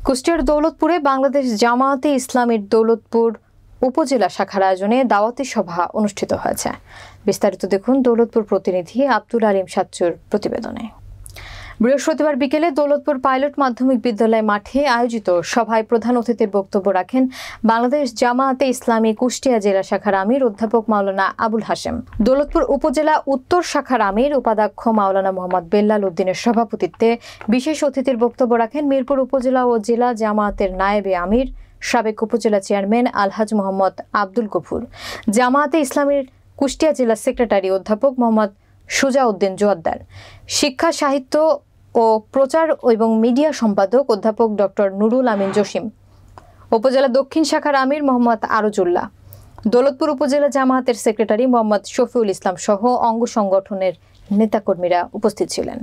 কুষ্টিয়ার দৌলতপুরে বাংলাদেশ জামায়াতে ইসলামীর দৌলতপুর উপজেলা শাখার আয়োজনে দাওয়াতি সভা অনুষ্ঠিত হয়েছে। বিস্তারিত দেখুন দৌলতপুর প্রতিনিধি আব্দুল আলিম সাচ্চুর প্রতিবেদনে। বৃহস্পতিবার বিকেলে দৌলতপুর পাইলট মাধ্যমিক বিদ্যালয় মাঠে আয়োজিত সভায় প্রধান অতিথির বক্তব্য রাখেন বাংলাদেশ জামায়াতে ইসলামী কুষ্টিয়া জেলা শাখার আমির অধ্যাপক মাওলানা আবুল হাশেম। দৌলতপুর উপজেলা উত্তর শাখার আমির উপাধ্যক্ষ মাওলানা মোহাম্মদ বেল্লাল উদ্দিনের সভাপতিত্বে বিশেষ অতিথির বক্তব্য রাখেন মিরপুর উপজেলা ও জেলা জামায়াতের নায়েবে আমির সাবেক উপজেলা চেয়ারম্যান আলহাজ মোহাম্মদ আব্দুল গফুর, জামায়াতে ইসলামীর কুষ্টিয়া জেলা সেক্রেটারি অধ্যাপক মোহাম্মদ সুজাউদ্দিন জোয়াদ্দার, শিক্ষা সাহিত্য ও প্রচার এবং মিডিয়া সম্পাদক অধ্যাপক ডক্টর নুরুল আমিন জসিম, উপজেলা দক্ষিণ শাখার আমির মোহাম্মদ আরজুল্লাহ, দৌলতপুর উপজেলা জামায়াতের সেক্রেটারি মোহাম্মদ শফিউল ইসলাম সহ অঙ্গ সংগঠনের নেতাকর্মীরা উপস্থিত ছিলেন।